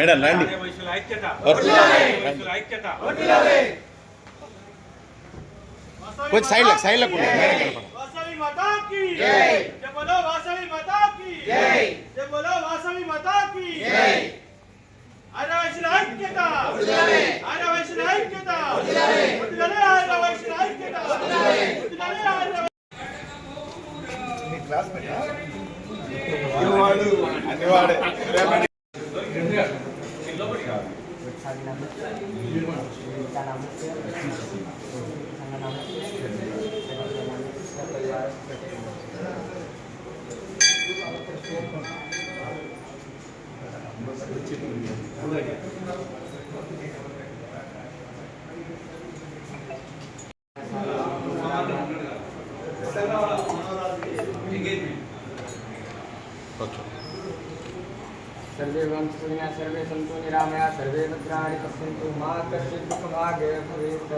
Madam రండి. కొంచెం side లకు सर्वे वंशुनिया सर्वे सन्तु निरामया सर्वे भद्राणि पश्यन्तु मा कश्चित् दुःखभाग् भवेत्।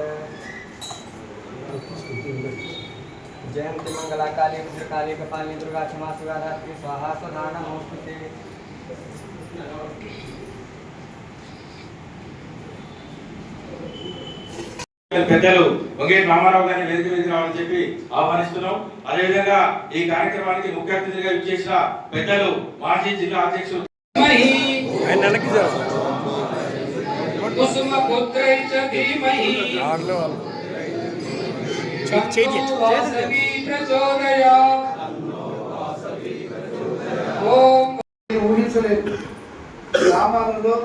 जयन्ति मंगला काली भद्रकाली कपालिनी दुर्गा क्षमा शिवा धात्री स्वाहा सदा नमोस्तुते। పెద్దలు వంగేటి రామారావు గారిని వేదిక మీదకి రావాలని చెప్పి ఆహ్వానిస్తున్నాం. అదేవిధంగా ఈ కార్యక్రమానికి ముఖ్య అతిథిగా ఇచ్చేసిన పెద్దలు మాజీ జిల్లా అధ్యక్షులు ఊహించలేదు. గ్రామాలలో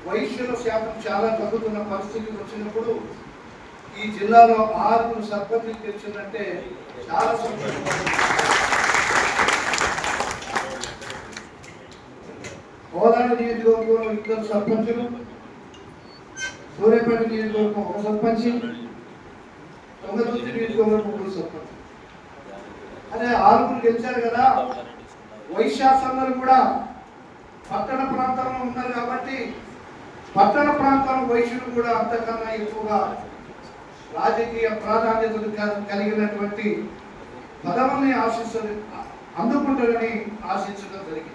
వైశ్యుల శాతం చాలా తగ్గుతున్న పరిస్థితి వచ్చినప్పుడు ఈ జిల్లాలో 6 సర్పంచులు గెలిచిందంటే చాలా సంతోషపడుతుంది. కోదాడ నియోజకవర్గంలో 2 సర్పంచులు, సూర్యాపేట నియోజకవర్గం 1 సర్పంచి, తొంగతుర్తి నియోజకవర్గం 3 సర్పంచ్. అదే 6 గెలిచారు కదా. వైశ్యాసందరూ కూడా పట్టణ ప్రాంతంలో ఉన్నారు కాబట్టి పట్టణ ప్రాంతంలో వైశ్యులు కూడా అంతకన్నా ఎక్కువగా రాజకీయ ప్రాధాన్యతలు కలిగినటువంటి పదవుల్ని అందుకుంటారని ఆశించడం జరిగింది.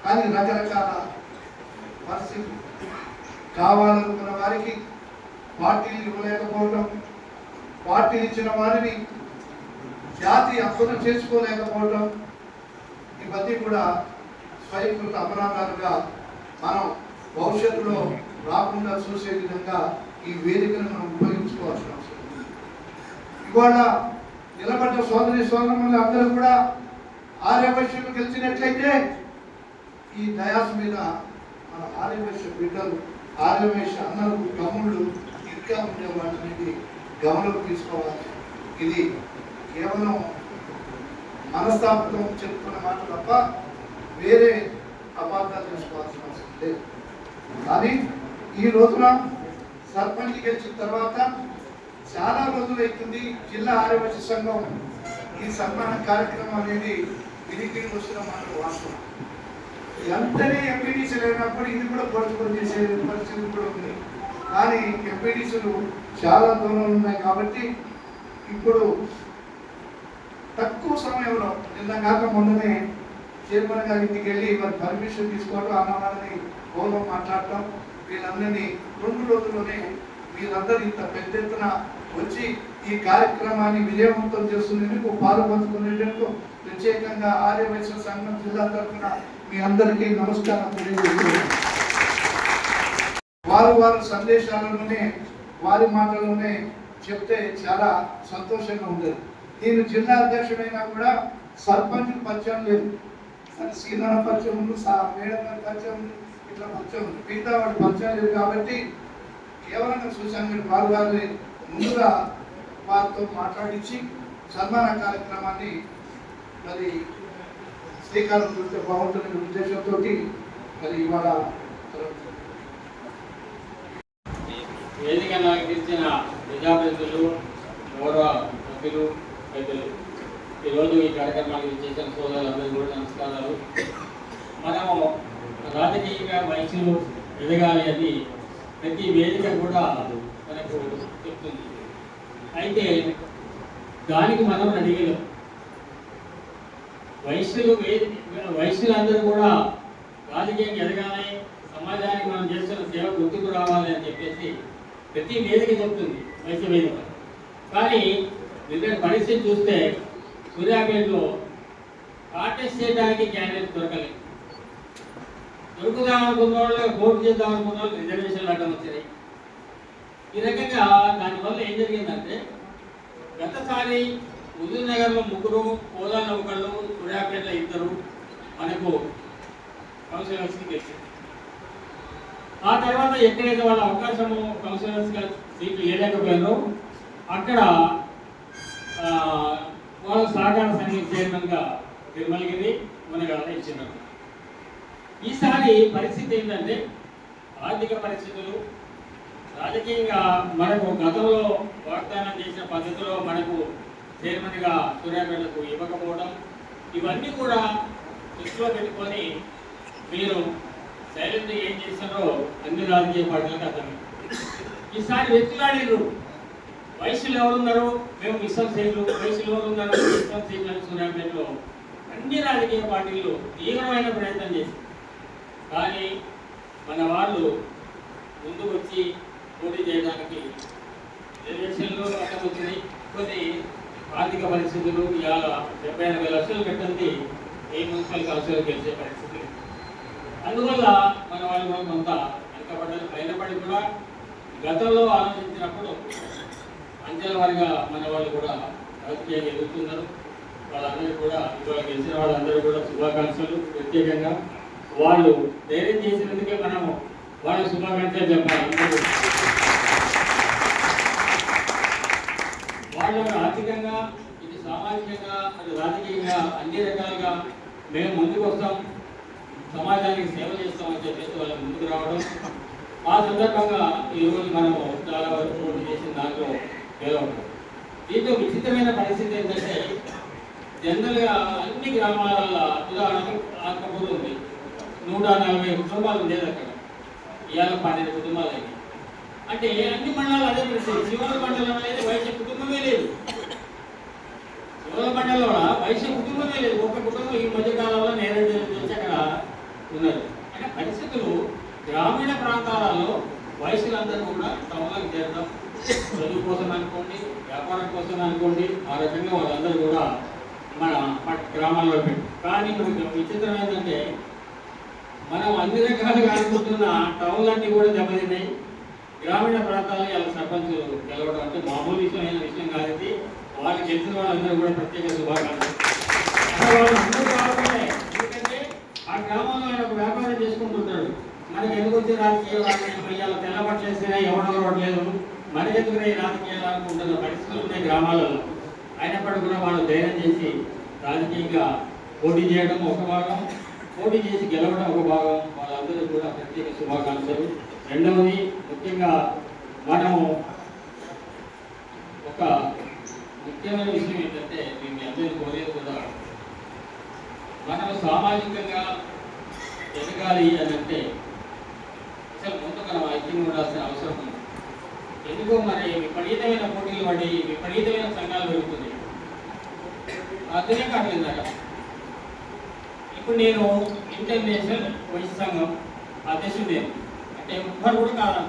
కానీ రకరకాల పరిస్థితులు, కావాలనుకున్న వారికి పార్టీలు ఇవ్వలేకపోవడం, పార్టీలు ఇచ్చిన వారిని జాతి అర్థం చేసుకోలేకపోవడం, ఇవన్నీ కూడా స్వయంకృత అపరాధాలుగా మనం భవిష్యత్తులో రాకుండా చూసే విధంగా ఈ వేదికను మనం ఉపయోగించుకోవాల్సిన అవసరం ఉంది. ఇవాళ నిలబడ్డ సోదరులు అందరూ కూడా ఆర్యవైశ్యులు గెలిచినట్లయితే ఈ దయాస్ మీద మన ఆర్యవైశ్య బిడ్డలు, ఆర్యవైశ్య అన్నలు, తమ్ముళ్ళు ఇంకా ఉండేవాళ్ళు అనేది గమనం తీసుకోవాలి. ఇది కేవలం మనస్తాపంతో చెప్పుకున్న మాట తప్ప వేరే అపార్థాలు చేసుకోవాల్సిన అవసరం లేదు. కానీ ఈ రోజున సర్పంచ్ గెలిచిన తర్వాత చాలా రోజులు అవుతుంది జిల్లా ఆర్యవైశ్య సంఘం ఈ సన్మాన కార్యక్రమం అనేది వినికిడి వస్తున్న మాట వాస్తవం. ఎంతనే ఎంపీడీసీలు అయినప్పుడు ఇది కూడా పొడుచుకొని చేసే పరిస్థితి కూడా ఉంది. కానీ ఎంపీడీసీలు చాలా దూరం ఉన్నాయి కాబట్టి ఇప్పుడు తక్కువ సమయంలో నిన్న కాక మొన్ననే చైర్మన్ గారి ఇంటికి వెళ్ళి మరి పర్మిషన్ తీసుకోవడం, అన్నవారిని గౌరవం మాట్లాడటం, వీళ్ళందరినీ 2 రోజుల్లోనే వీళ్ళందరూ ఇంత పెద్ద ఎత్తున వచ్చి ఈ కార్యక్రమాన్ని విజయవంతం చేస్తున్నందుకు పాల్పంచుకునేందుకు ప్రత్యేకంగా ఆర్యవైశ్య సంఘం జిల్లా తరఫున మీ అందరికీ నమస్కారం తెలియజేస్తున్నాను. వారు సందేశాలలోనే వారి మాటల్లోనే చెప్తే చాలా సంతోషంగా ఉండేది. నేను జిల్లా అధ్యక్షుడైనా కూడా సర్పంచ్ పరిచయం లేదు. సీనాల పరిచయం ఉంది, మేడం గారి పరిచయం ఉంది, ఇట్లా పరిచయం ఉంది. మిగతా వాడు పరిచయం లేదు కాబట్టి కేవలం చూశాను. వారి ముందుగా వారితో మాట్లాడించి సన్మాన కార్యక్రమాన్ని మరి శ్రీకారం చుట్టే బాగుంటుందనే ఉద్దేశంతో మరి ఇవాళ వేదిక ఇచ్చిన ప్రజాప్రతినిధులు, గౌరవ సభ్యులు, పెద్దలు, ఈరోజు ఈ కార్యక్రమానికి చేసిన సోదరులందరూ కూడా నమస్కారాలు. మనము రాజకీయంగా వయసులు ఎదగాలి అని ప్రతి వేదిక కూడా మనకు చెప్తుంది. అయితే దానికి మనం అడిగలేం. వయసులందరూ కూడా రాజకీయంగా ఎదగాలి, సమాజానికి మనం చేస్తున్న సేవ గుర్తుకు రావాలి అని చెప్పేసి ప్రతి వేదిక చెప్తుంది, వైశ్య వేదిక. కానీ నిన్న పరిస్థితి చూస్తే సూర్యాపేటలో కాంటెస్ట్ చేయడానికి క్యాండిడేట్ దొరకలేదు. దొరుకుదామనుకున్న వాళ్ళు, పోటీ చేద్దామనుకున్న వాళ్ళు రిజర్వేషన్లు అడ్డం వచ్చినాయి. ఈ రకంగా దానివల్ల ఏం జరిగిందంటే, గతసారి హుజూర్ నగర్లో 3, కోదాలో 1, సూర్యాపేటలో 2 మనకు కౌన్సిలర్స్కి గెలిచింది. ఆ తర్వాత ఎక్కడైతే వాళ్ళ అవకాశము కౌన్సిలర్స్గా సీట్లు ఇవ్వలేకపోయారో అక్కడ వాళ్ళ సహకార సంఘం చైర్మన్గా తిరుమలగిరి మునగాల ఇచ్చినారు. ఈసారి పరిస్థితి ఏంటంటే, ఆర్థిక పరిస్థితులు, రాజకీయంగా మనకు గతంలో వాగ్దానం చేసిన పద్ధతిలో మనకు చైర్మన్గా సూర్యాపేటకు ఇవ్వకపోవడం, ఇవన్నీ కూడా దృష్టిలో పెట్టుకొని మీరు సైలెంట్గా ఏం చేస్తారో అన్ని రాజకీయ పార్టీలకు అర్థమైంది. ఈసారి వెతులాడిరు, వయసులు ఎవరున్నారు, మేము ఇస్తాం సీట్లు, వయసులు ఎవరున్నారు, ఇస్తాం సీట్లు అని సూర్యాపేటలో అన్ని రాజకీయ పార్టీలు తీవ్రమైన ప్రయత్నం చేశారు. కానీ మన వాళ్ళు ముందుకు వచ్చి పోటీ చేయడానికి రిజర్వేషన్లు అడ్డం వచ్చినాయి. కొన్ని ఆర్థిక పరిస్థితులు, ఇవాళ 70-80 లక్షలు పెట్టండి ఏ మున్సిపల్ కౌన్సిలర్ గెలిచే పరిస్థితి. అందువల్ల మన వాళ్ళు కూడా కొంత వెనకబడ్డారు. అయినప్పటికీ కూడా గతంలో ఆలోచించినప్పుడు అంచెల వారిగా మన వాళ్ళు కూడా రాజకీయంగా ఎదుగుతున్నారు. వాళ్ళందరూ కూడా ఇవాళ గెలిచిన వాళ్ళందరూ కూడా శుభాకాంక్షలు. ప్రత్యేకంగా వాళ్ళు ధైర్యం చేసినందుకే మనము వాళ్ళ శుభాకాంక్షలు చెప్పాలి. వాళ్ళు ఆర్థికంగా, ఇది సామాజికంగా, అది రాజకీయంగా అన్ని రకాలుగా మేము ముందుకు వస్తాం, సమాజానికి సేవ చేస్తామని చెప్పేసి వాళ్ళు ముందుకు రావడం. ఆ సందర్భంగా ఈరోజు మనము చాలా వరకు పోటీ చేసిన దాంట్లో గెలవడం. దీంట్లో విచిత్రమైన పరిస్థితి ఏంటంటే, జనరల్గా అన్ని గ్రామాలలో ఉదాహరణకు ఆత్మకూరు ఉంది, 140 కుటుంబాలు ఉండేది అక్కడ. ఇవాళ 12 కుటుంబాలు అయ్యాయి. అంటే అన్ని మండలాలు అదే పరిస్థితి. శివల మండలం అనేది వైశ్య కుటుంబమే లేదు. శివల మండలంలో వైశ్య కుటుంబమే లేదు. ఒక కుటుంబం ఈ మధ్యకాలంలో నేరేడు వచ్చి అక్కడ ఉన్నారు. అంటే పరిస్థితులు గ్రామీణ ప్రాంతాలలో వయసులందరూ కూడా టౌన్లకు చేరడం, చదువు కోసం అనుకోండి, వ్యాపారం కోసం అనుకోండి, ఆ రకంగా వాళ్ళందరూ కూడా మన గ్రామాల్లో పెట్టు. కానీ మనకు విచిత్రం ఏంటంటే, మనం అన్ని రకాలుగా అనుకుంటున్న టౌన్లన్నీ కూడా దెబ్బతిన్నాయి. గ్రామీణ ప్రాంతాల్లో ఇలా సర్పంచులు గెలవడం అంటే మామూలు విషయమైన విషయం కాదు. ఇది వాళ్ళు గెలిచిన వాళ్ళందరూ కూడా ప్రత్యేక శుభాకాంక్షలు. వాళ్ళు అందరూ కావాలంటే, ఎందుకంటే ఆ గ్రామంలో ఆయన ఒక వ్యాపారం చేసుకుంటుంటాడు. మనకి ఎందుకు వచ్చి రాజకీయాలు ఇవాళ తెల్లబట్లు వేసినా ఎవడెవరు లేదు, మనకి ఎందుకు ఈ రాజకీయాలు అనుకుంటున్న పరిస్థితులు ఉన్నాయి గ్రామాలలో. అయినప్పటికీ కూడా వాళ్ళు ధైర్యం చేసి రాజకీయంగా పోటీ చేయడం ఒక భాగం, పోటీ చేసి గెలవడం ఒక భాగం. వాళ్ళందరూ కూడా ప్రత్యేక శుభాకాంక్షలు. రెండవది, ముఖ్యంగా మనము ఒక ముఖ్యమైన విషయం ఏంటంటే, మీ అందరూ కోరేది కూడా, మనం సామాజికంగా ఎదగాలి అని అంటే అసలు ముందు మనం ఐక్యం ఉండాల్సిన అవసరం ఉంది. ఎందుకో మరి విపరీతమైన పోటీలు పడి విపరీతమైన సంఘాలు పెరుగుతున్నాయి. అర్థమే కావట్లేదు అక్కడ. ఇప్పుడు నేను ఇంటర్నేషనల్ వైశ్య సంఘం అధ్యక్షుడు, అంటే ఒక్కరు కూడా కాదు,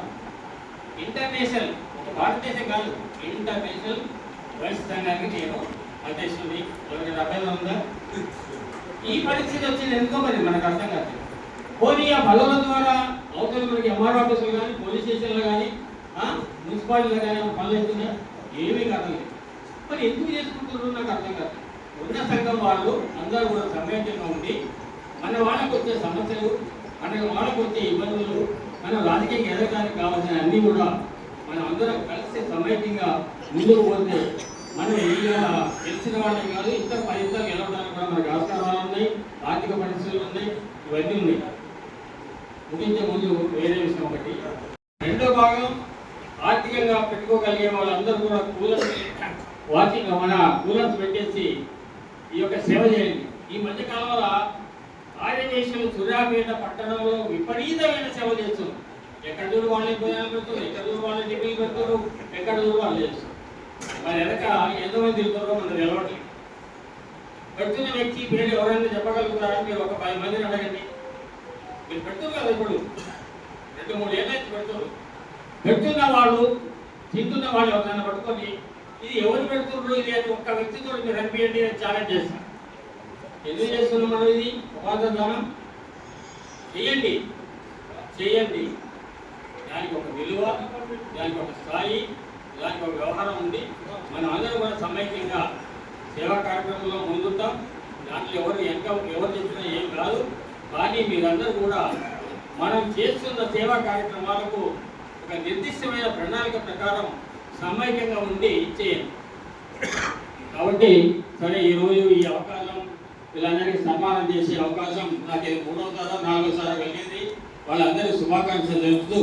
ఇంటర్నేషనల్, ఒక భారతదేశం కాదు, ఇంటర్నేషనల్ వైశ్య సంఘానికి నేను అధ్యక్షుడిని. ఎవరికైనా అభ్యర్థం ఉందా? ఈ పరిస్థితి వచ్చింది ఎందుకో మరి మనకు అర్థం కాదు. పోనీ ఆ బలల ద్వారా అవతల మనకి ఎంఆర్ ఆఫీసులు కానీ, పోలీస్ స్టేషన్లు కానీ, మున్సిపాలిటీలో కానీ పనులు అవుతుందా? ఏమీ కాదు. మరి ఎందుకు చేసుకుంటున్నారు నాకు అర్థం కాదు. ఉన్న సంఘం వాళ్ళు అందరూ కూడా సమైక్యంగా ఉండి మన వాళ్ళకు వచ్చే సమస్యలు, మన వాళ్ళకు వచ్చే ఇబ్బందులు, మనం రాజకీయంగా ఎదగడానికి కావాల్సిన అన్నీ కూడా మనం అందరం కలిసి సమైక్యంగా ముందుకు పోతే మనం గెలిచిన వాళ్ళకి కాదు, ఇంకా 10 ఇతరులు గెలవడానికి కూడా మనకు ఆస్కారాలు ఉన్నాయి, ఆర్థిక పరిస్థితులు ఉన్నాయి, ఇవన్నీ ఉన్నాయి. ముగించే ముందు వేరే విషయం ఒకటి, రెండో భాగం ఆర్థికంగా పెట్టుకోగలిగే వాళ్ళందరూ కూడా కూలర్స్ మన కూలర్స్ పెట్టేసి ఈ యొక్క సేవ చేయండి. ఈ మధ్య కాలంలో ఆర్యవేశ్వరులు సూర్యాపేట పట్టణంలో విపరీతమైన సేవ చేస్తున్నారు. ఎక్కడ చూడు వాళ్ళే భోజనాలు పెడుతున్నారు, ఎక్కడ చూడు వాళ్ళే టిఫిన్లు పెడుతున్నారు, ఎక్కడ చూడు వాళ్ళు చేస్తున్నారు. మరి వెనక ఎంతమంది తిరుగుతారో మనకు తెలవట్లేదు. పెడుతున్న వ్యక్తి పేరు ఎవరైనా చెప్పగలుగుతారా? మీరు ఒక 10 మందిని అడగండి. మీరు పెడుతున్నారు కదా ఇప్పుడు 2-3 ఏళ్ళు అయితే పెడుతున్న వాళ్ళు తింటున్న వాళ్ళు ఎవరైనా పట్టుకొని ఇది ఎవరు పెడుతున్నారు ఇది అని ఒక్క వ్యక్తితో మీరు అనిపించండి నేను ఛాలెంజ్ చేస్తాను. ఎందుకు చేస్తున్నాం మనం ఇది ఉపాధి చేయండి. దానికి ఒక విలువ, దానికి ఒక స్థాయి, దానికి ఒక వ్యవహారం ఉంది. మనం అందరం కూడా సమైక్యంగా సేవా కార్యక్రమంలో ముందుంటాం. దాంట్లో ఎవరు చెప్పినా ఏం కాదు. కానీ మీరందరూ కూడా మనం చేస్తున్న సేవా కార్యక్రమాలకు ఒక నిర్దిష్టమైన ప్రణాళిక ప్రకారం సమైక్యంగా ఉండి చేయండి. కాబట్టి సరే ఈరోజు ఈ అవకాశం వీళ్ళందరికీ సన్మానం చేసే అవకాశం నాకు 3వ 4వ కలిగింది. వాళ్ళందరికీ శుభాకాంక్షలు తెలుపుతూ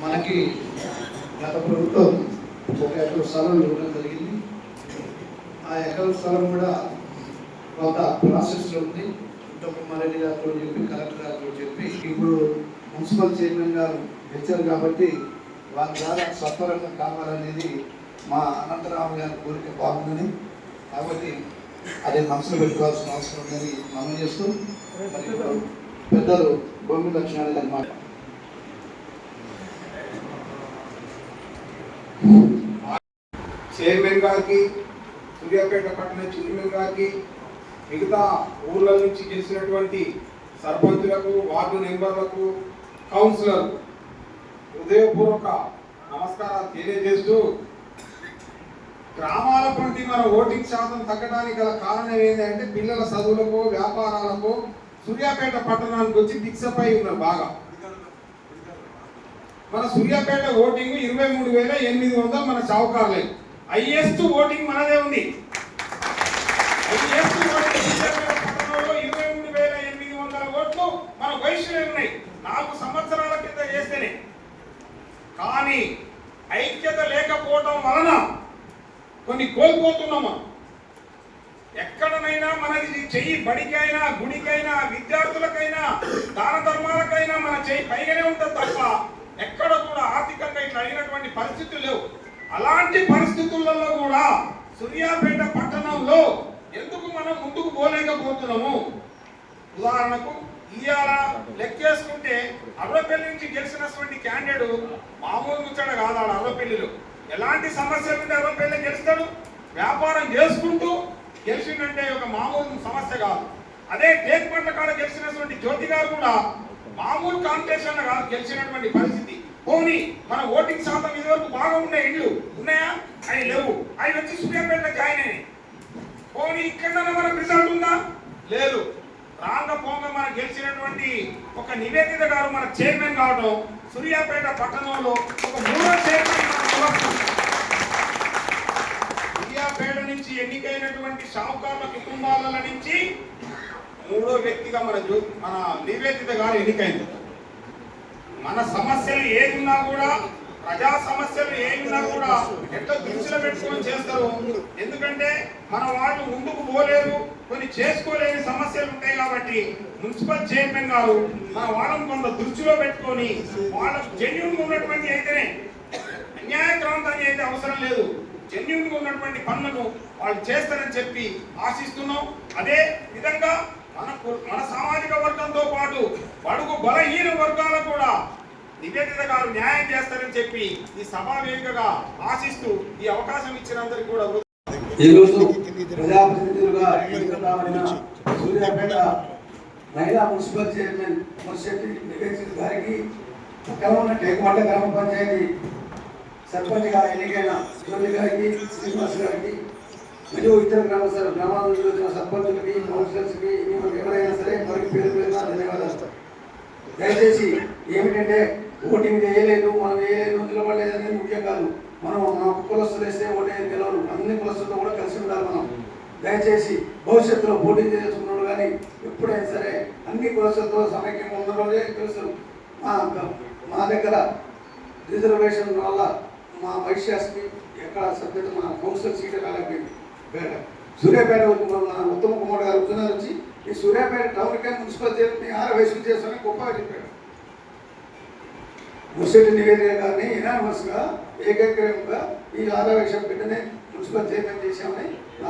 మనకి గత ప్రభుత్వం 1 ఎకరం స్థలం ఇవ్వడం జరిగింది. ఆ ఎకరం స్థలం కూడా కొంత ప్రాసెస్లో ఉంది. కుమారెడ్డి గారితో చెప్పి కలెక్టర్ గారితో చెప్పి ఇప్పుడు మున్సిపల్ చైర్మన్ గారు వచ్చారు కాబట్టి వారి ద్వారా సత్వరంగా కావాలనేది మా అనంతరావు గారి కోరిక బాగుందని, కాబట్టి అదే మనసులో పెట్టుకోవాల్సిన అవసరం ఉందని మనం చేస్తూ పెద్దలు బొమ్మి లక్ష్మణ గారి మాట. చైర్మన్ గారికి, సూర్యాపేట పట్టణ చైర్మన్ గారికి, మిగతా ఊర్ల నుంచి గెలిచినటువంటి సర్పంచులకు, వార్డు మెంబర్లకు, కౌన్సిలర్ హృదయపూర్వక నమస్కారాలు తెలియజేస్తూ, గ్రామాల పంటి మన ఓటింగ్ శాతం తగ్గడానికి గల కారణం ఏంటంటే పిల్లల చదువులకు, వ్యాపారాలకు సూర్యాపేట పట్టణానికి వచ్చి ఫిక్సప్ అయి ఉన్నారు బాగా. మన సూర్యాపేట ఓటింగ్ 23,800 మన చౌకార్లే. హైయెస్ట్ ఓటింగ్ మనదే ఉంది. హైయెస్ట్ ఓటింగ్ 23,800 ఓట్లు మన వయసులో ఉన్నాయి 4 సంవత్సరాల కింద చేస్తేనే. కానీ ఐక్యత లేకపోవడం వలన కొన్ని కోల్పోతున్నాము. ఎక్కడనైనా మనది చెయ్యి బడికైనా, గుడికైనా, విద్యార్థులకైనా, దాన ధర్మాలకైనా మన చెయ్యి పైగానే ఉంటుంది తప్ప ఎక్కడ కూడా ఆర్థికంగా ఇట్లా అడిగినటువంటి పరిస్థితులు లేవు. అలాంటి పరిస్థితులలో కూడా సూర్యాపేట పట్టణంలో ఎందుకు మనం ముందుకు పోలేకపోతున్నాము? ఉదాహరణకు ఇవాళ లెక్కేసుకుంటే అర్వపల్లి నుంచి గెలిచినటువంటి క్యాండిడేట్ మామూలు ముచ్చట కాదు. అర్వపల్లిలో ఎలాంటి సమస్యలు ఉంటే అర్వపల్లి గెలుస్తాడు. వ్యాపారం చేసుకుంటూ గెలిచిందంటే ఒక మామూలు సమస్య కాదు. అదే టేక్పట్ల కాడ గెలిచినటువంటి జ్యోతి గారు కూడా మామూలు కాంపిటీషన్ కాదు గెలిచినటువంటి పరిస్థితి. పోనీ మన ఓటింగ్ శాతం ఇదివరకు బాగా ఉండే ఇళ్ళు ఉన్నాయా? అవి లేవు. అవి వచ్చి సూర్యాపేటలో జాయిన్ అయినాయి. పోనీ ఇక్కడ మనకు రిజల్ట్ ఉందా? లేదు. రాంగ పోంగ మనం గెలిచినటువంటి ఒక నివేదిత గారు మన చైర్మన్ కావడం, సూర్యాపేట పట్టణంలో ఒక 3వ చైర్మన్. సూర్యాపేట నుంచి ఎన్నికైనటువంటి షావుకార్ల కుటుంబాల నుంచి 3వ వ్యక్తిగా మన నివేదిత గారు ఎన్నికైంది. మన సమస్యలు ఏమున్నా కూడా, ప్రజా సమస్యలు ఏమున్నా కూడా ఎట్లా దృష్టిలో పెట్టుకొని చేస్తారు. ఎందుకంటే మన వాళ్ళు ముందుకు పోలేరు, కొన్ని చేసుకోలేని సమస్యలు ఉంటాయి. కాబట్టి మున్సిపల్ చైర్మన్ గారు మన వాళ్ళని కొంత దృష్టిలో పెట్టుకొని వాళ్ళకు జెన్యూన్గా ఉన్నటువంటి అయితేనే, అన్యాయక్రాంతాన్ని అయితే అవసరం లేదు, జెన్యూన్గా ఉన్నటువంటి పనులను వాళ్ళు చేస్తారని చెప్పి ఆశిస్తున్నాం. అదే విధంగా మన సామాజిక వర్గంతో పాటు బడుగు బలహీన వర్గాలకు కూడా నివేదిత గారు న్యాయం చేస్తారని చెప్పి ఈ సభా వేదికగా ఆశిస్తూ ఈ అవకాశం ఇచ్చినందరికీ కూడా ఈరోజు ప్రజాప్రతినిధులుగా ఎన్నికైన సూర్యాపేట మహిళా మున్సిపల్ చైర్మన్ మున్సిపల్ నివేదిత గారికి, పక్కన ఉన్న టేకుమట్ల గ్రామ పంచాయతీ సర్పంచ్గా ఎన్నికైన జ్యోతి గారికి, శ్రీనివాస్ గారికి, మరియు ఇతర గ్రామాల నుంచి వచ్చిన సర్పంచులకి, కౌన్సిలర్స్కి, ఎవరైనా సరే మరికి పేరు పేరున ధన్యవాదాలు. దయచేసి ఏమిటంటే ఓటింగ్ వేయలేదు, మనం వేయలేదు, నిలబడలేదు అనేది ముఖ్యం కాదు. మనం మన కులస్తులు వేస్తే ఓటు గెలవరు. అన్ని కులస్తులతో కూడా కలిసి ఉండాలి. మనం దయచేసి భవిష్యత్తులో పోటీ చేసుకున్నాడు కానీ ఎప్పుడైనా సరే అన్ని కులస్తులతో సమైక్యంగా ఉన్న రోజే తెలుసు. మా దగ్గర రిజర్వేషన్ వల్ల మా వైశ్యాస్కి ఎక్కడ సభ్యత మా కౌన్సిలర్ సీట్ కాలేకపోయింది. సూర్యాపేట ఉత్తమ కుమార్ గారు ఉద్యోగాలు వచ్చి ఈ సూర్యాపేట టౌన్కే మున్సిపల్ చైర్మన్ 6 వయసులు చేస్తామని గొప్పగా చెప్పాడు. మున్సిపల్ నివేదిక గారిని యునానిమస్గా ఏకగ్రీవంగా ఈ 6 వయసు బిడ్డనే మున్సిపల్ చైర్మన్ చేశామని నా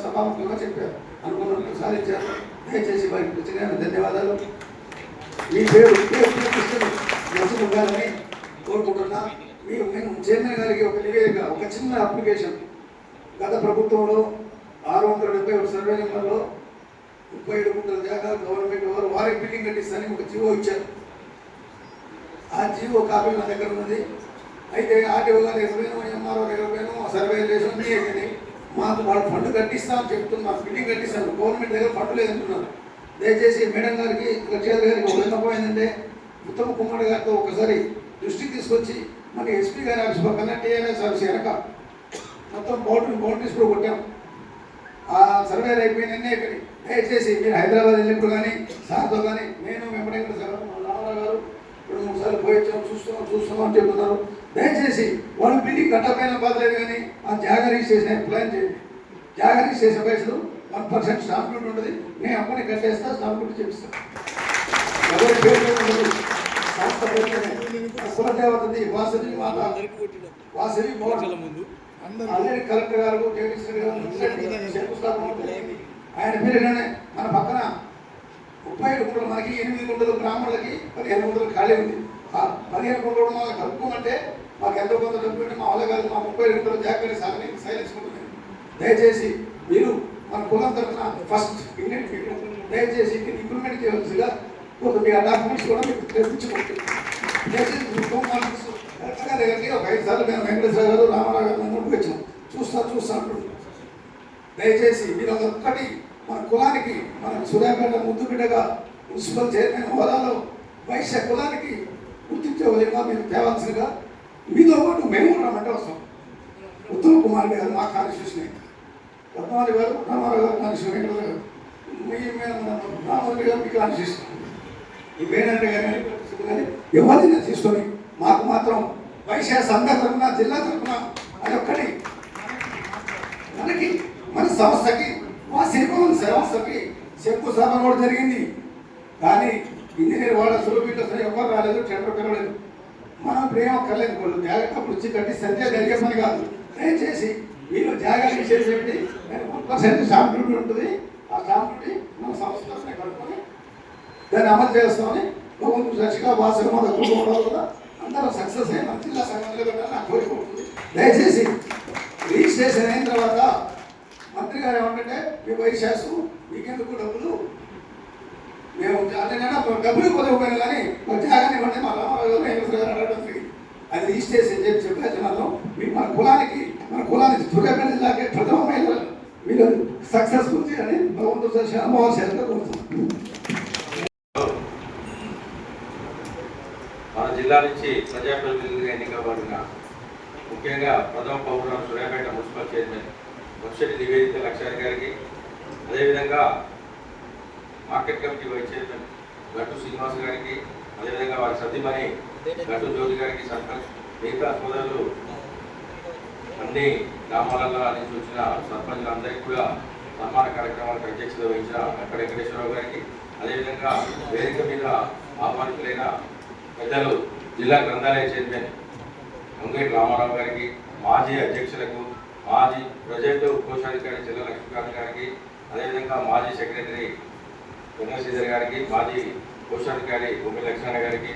సభాముఖంగా చెప్పారు. అనుకున్నట్టు సాధించారు. దయచేసి వారికి ప్రత్యేకమైన ధన్యవాదాలు. మీ పేరు మంచిగా ఉండాలని కోరుకుంటున్నా. నేను చైర్మన్ గారికి ఒక నివేదిక, ఒక చిన్న అప్లికేషన్. గత ప్రభుత్వంలో 671 సర్వే నెంబర్లో 37 గుంటల జాగా గవర్నమెంట్ వారికి బిల్డింగ్ కట్టిస్తారని ఒక జీవో ఇచ్చారు. ఆ జీవో కాపీ నా దగ్గర ఉన్నది. అయితే ఆర్టీఓ గారు ఎగరవేను, ఎంఆర్ఓ ఎగరవేను, సర్వే చేసి అయిపోయింది. మాకు వాళ్ళు ఫండ్ కట్టిస్తామని చెప్తున్నారు, బిల్డింగ్ కట్టిస్తాను, గవర్నమెంట్ దగ్గర ఫండ్ లేదంటున్నారు. దయచేసి మేడం గారికి, లక్ష్యాల గారికి ఒక విన్నపం ఏంటంటే ఉత్తమ్ కుమార్ గారితో ఒకసారి దృష్టికి తీసుకొచ్చి మన ఎస్పీ గారి ఆఫీస్ పక్కన టీఆర్ఎస్ ఆఫీస్ వెనక మొత్తం బౌండరీస్ కూడా కొట్టాం. ఆ సర్వే అయిపోయింది, అయిపోయింది. దయచేసి మీరు హైదరాబాద్ వెళ్ళినప్పుడు కానీ సార్తో కానీ నేను వెంబడి సార్ రామారావు గారు 2-3 సార్లు పోయొచ్చాము, చూస్తున్నాం అని చెప్తున్నారు. దయచేసి వాళ్ళు బిల్డింగ్ కట్టపోయిన బాధలేదు కానీ ఆ జాగా రిజిస్ట్రేషన్ ప్లాన్ చేయండి. జాగా రిజిస్ట్రేషన్ పైసలు 1% స్టాంప్ డ్యూటీ ఉంటుంది. నేను అమ్మని కట్టేస్తా, స్టాంప్ డ్యూటీ చేపిస్తాను. ఎవరి పేరు సంస్థ కులదేవతది వాసవి మాత, వాసవి ముందు ఆల్రెడీ కలెక్టర్ గారు, జగదీశ్వర్ గారు శంకుస్థాపన ఉంటుంది. ఆయన పేరుగానే మన పక్కన 37 గుంటలు, మనకి 8 గుంటలు బ్రాహ్మణులకి 15 గుంటలు ఖాళీ ఉంది. 15 గుంటలు మనకు కలుపుకోమంటే మాకు ఎంతో కొంత డబ్బు ఉంటే మా వాళ్ళ గారు మా 30 గుంటలు జాగ్రత్త సాగని సైలెన్స్ ఉంటుంది. దయచేసి మీరు మన కులం తరఫున ఫస్ట్ ఇండియన్ దయచేసి ఇంప్లిమెంట్ చేయవలసిగా మీ ఆ డాక్యుమెంట్స్ కూడా మీకు తెప్పించుకోండి. దయచేసి కలెక్టర్ గారి దగ్గరికి ఒక 5 సార్లు మేము వెంకటేశ్వర గారు, రామారావు గారు ముందుకు వచ్చాం. చూస్తా అంటున్నాం. దయచేసి మీరు ఒక్కటి మన కులానికి, మన సూర్యాపేట ముద్దు బిడ్డగా మున్సిపల్ చైర్మన్ హోదాలో వైశ్య కులానికి గుర్తించే విధంగా మీరు తేవాల్సిందిగా మీతో పాటు మేము ఉన్నామంటే వస్తాం. ఉత్తమ్ కుమార్ గారు మా కాన్స్టిట్యూషన్, పద్మావతి గారు, రామారావు గారు కాన్స్టిట్యూషన్, వెంకటేశ్వర గారు రామారావు గారు మీ కాన్స్టిట్యూషన్, ఈ మేనంటే కానీ ఎవరిని తీసుకొని మాకు మాత్రం వైశ్య సంఘ తరఫున, జిల్లా తరఫున అది ఒక్కటి మనకి మన సంస్థకి, మా శిల్పం సంస్థకి శంకుస్థాపన కూడా జరిగింది. కానీ ఇంజనీర్ వాళ్ళ సులభీలో ఎవరు రాలేదు, టెండర్ పిలవలేదు. మనం ప్రేమ కర్లేదు, వాళ్ళు జాగ్రత్త వచ్చి కట్టిస్తే జరిగే పని కాదు. దయచేసి మీరు జాగ్రత్త చేసేది 1% స్టాంప్ డ్యూటీ ఉంటుంది. ఆ స్టాంప్ డ్యూటీ మన సంస్థ కట్టుకొని దాన్ని అమలు చేస్తామని భగవంతుడు దర్శగా వాసన మన కుటుంబంలో కూడా అందరూ సక్సెస్ అయిన జిల్లా సంఘంలో పెట్టాలని నాకు కోరిక ఉంటుంది. దయచేసి రిజిస్ట్రేషన్ అయిన తర్వాత మంత్రి గారు ఏమంటే మీ వైశాసు మీకెందుకు డబ్బులు, మేము డబ్బులు పొందకపోయినా కానీ ఒక జాగానే ఇవ్వండి, మా రామారావు గారు అడగడం జరిగింది. అది రిజిస్ట్రేషన్ చెప్పి జనాల్లో మీరు మన కులానికి సూర్యాపేట జిల్లాకి ప్రథమ మహిళలు మీరు సక్సెస్ఫుల్ చేయాలని భగవంతుడు దర్శన అమావాస్యంగా కోరుతున్నాను. మన జిల్లా నుంచి ప్రజాప్రతినిధులుగా ఎన్నికబడిన ముఖ్యంగా ప్రథమ పౌరులు Suryapet municipal chairman municipal Nivedita Lakshyari గారికి, అదేవిధంగా మార్కెట్ కమిటీ వైస్ చైర్మన్ గట్టు శ్రీనివాస్ గారికి, అదేవిధంగా వారి సతీమణి గట్టు జ్యోతి గారికి, సర్పంచ్ మిగతా సోదరులు, అన్ని గ్రామాలలో నుంచి వచ్చిన సర్పంచులందరికీ కూడా సన్మాన కార్యక్రమాలకు అధ్యక్షత వహించిన వెంకట వెంకటేశ్వరరావు గారికి, అదేవిధంగా వేదిక మీద ఆహ్వానితులైన పెద్దలు జిల్లా గ్రంథాలయ చైర్మన్ వంగేటి రామారావు గారికి, మాజీ అధ్యక్షులకు, మాజీ ప్రాజెక్టు కోశాధికారి జిల్లా లక్ష్మీకాంత్ గారికి, అదేవిధంగా మాజీ సెక్రటరీ వెంకటశ్రీధర్ గారికి, మాజీ కోశాధికారి ఉమ్మి లక్ష్మణ గారికి,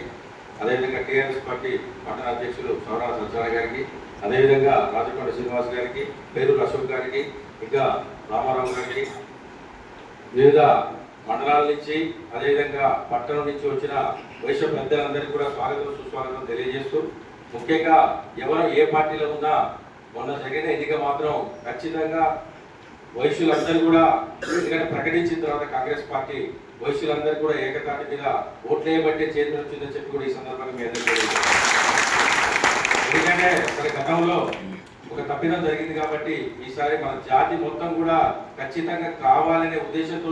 అదేవిధంగా టీఆర్ఎస్ పార్టీ పట్టణ అధ్యక్షులు సౌరాల సత్యనారాయణ గారికి, అదేవిధంగా రాజకొండ శ్రీనివాస్ గారికి, పేరూరు అశోక్ గారికి, ఇంకా రామారావు గారికి, వివిధ మండలాల నుంచి అదేవిధంగా పట్టణం నుంచి వచ్చిన వైశ్య పెద్దలందరికీ కూడా స్వాగతం సుస్వాగతం తెలియజేస్తూ, ముఖ్యంగా ఎవరు ఏ పార్టీలో ఉన్నా మొన్న జరిగిన ఎన్నిక మాత్రం ఖచ్చితంగా వైశ్యులందరూ కూడా, ఎందుకంటే ప్రకటించిన తర్వాత కాంగ్రెస్ పార్టీ వైశ్యులందరూ కూడా ఏకతాటి మీద ఓట్లు వేయబట్టే చేతులు వచ్చిందని చెప్పి కూడా ఈ సందర్భంగా మీ అందరికీ, ఎందుకంటే మరి గతంలో ఒక తప్పిదం జరిగింది కాబట్టి ఈసారి మన జాతి మొత్తం కూడా ఖచ్చితంగా కావాలనే ఉద్దేశంతో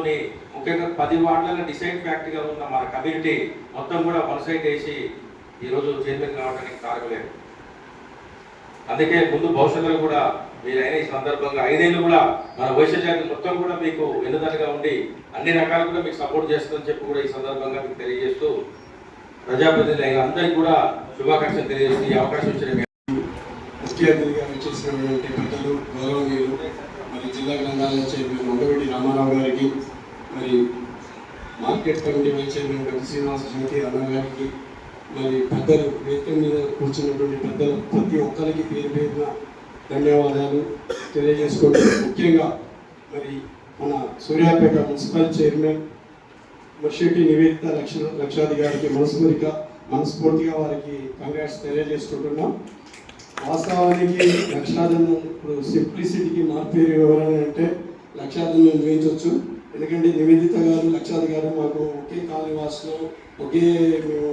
ముఖ్యంగా 10 వార్డులలో డిసైడ్ ఫ్యాక్టరీగా ఉన్న మన కమ్యూనిటీ మొత్తం కూడా వన్ సైడ్ వేసి ఈరోజు చైర్మన్ కావడానికి కారకులేదు. అందుకే ముందు భవిష్యత్తులో కూడా మీరైన ఈ సందర్భంగా 5 ఏళ్ళు కూడా మన వైశ్య జాతి మొత్తం కూడా మీకు వెన్నుదన్నుగా ఉండి అన్ని రకాలు కూడా మీకు సపోర్ట్ చేస్తుందని చెప్పి కూడా ఈ సందర్భంగా మీకు తెలియజేస్తూ, ప్రజాప్రతినిధులు అందరికీ కూడా శుభాకాంక్షలు తెలియజేస్తూ ఈ అవకాశం ఇచ్చిన ముఖ్య అతిథిగా వచ్చేసినటువంటి పెద్దలు గౌరవనీయులు మరి జిల్లా గ్రంథాలయ చైర్మన్ వంగవీటి రామారావు గారికి, మరి మార్కెట్ కమిటీ వైస్ చైర్మన్ గంటి శ్రీనివాస జ్యోతి అన్న గారికి, మరి పెద్దలు వేదిక మీద కూర్చున్నటువంటి పెద్దలు ప్రతి ఒక్కరికి పేరు పేరున ధన్యవాదాలు తెలియజేసుకుంటూ, ముఖ్యంగా మరి మన సూర్యాపేట మున్సిపల్ చైర్మన్ ముర్షెట్టి నివేదిత లక్షాది గారికి మనస్ఫూర్తిగా వారికి కంగ్రాట్స్ తెలియజేసుకుంటున్నాం. వాస్తవానికి లక్షాధిని ఇప్పుడు సింప్లిసిటీకి మార్పేరు ఎవరని అంటే లక్షాధిని నిర్వహించవచ్చు. ఎందుకంటే నివేదిత గారు లక్షాది గారు మాకు ఒకే కాలనీ వాసులు, ఒకే మేము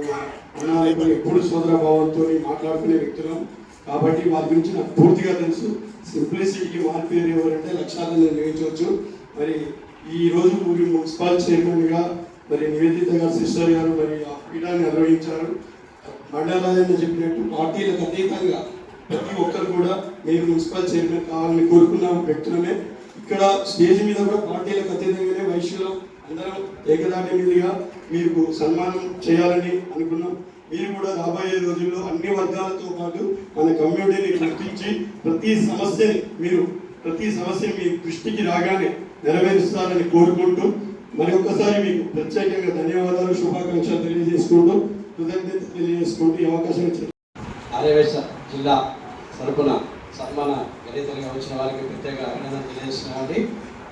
అన్నాలకు ఎప్పుడు సోదర భావంతో మాట్లాడుకునే వ్యక్తులం కాబట్టి వారి గురించి నాకు పూర్తిగా తెలుసు. సింప్లిసిటీకి మార్పేరు ఎవరంటే లక్షాధిని నిర్వహించవచ్చు. మరి ఈరోజు ఊరి మున్సిపల్ చైర్మన్గా మరి నివేదిత గారు సిస్టర్ గారు మరి ఆ పీఠాన్ని నిర్వహించారు. మండలాన్ని చెప్పినట్టు పార్టీలకు అతీతంగా ప్రతి ఒక్కరు కూడా మీరు మున్సిపల్ చైర్మన్ కావాలని కోరుకున్న వ్యక్తులమే. ఇక్కడ స్టేజ్ మీద కూడా పార్టీలకు అతీతంగానే వైశ్యులు అందరం ఏకదాటి మీదుగా మీకు సన్మానం చేయాలని అనుకున్నాం. మీరు కూడా రాబోయే రోజుల్లో అన్ని వర్గాలతో పాటు మన కమ్యూనిటీని గుర్తించి ప్రతి సమస్య మీ దృష్టికి రాగానే నెరవేరుస్తారని కోరుకుంటూ మరి ఒక్కసారి మీకు ప్రత్యేకంగా ధన్యవాదాలు, శుభాకాంక్షలు తెలియజేసుకుంటూ కృతజ్ఞత తెలియజేసుకుంటూ ఈ అవకాశం ఇచ్చారు. ఆర్యవేశ జిల్లా తరపున సన్మాన గ్రహీతలుగా వచ్చిన వారికి ప్రత్యేక అభినందన తెలియజేస్తున్నామండి.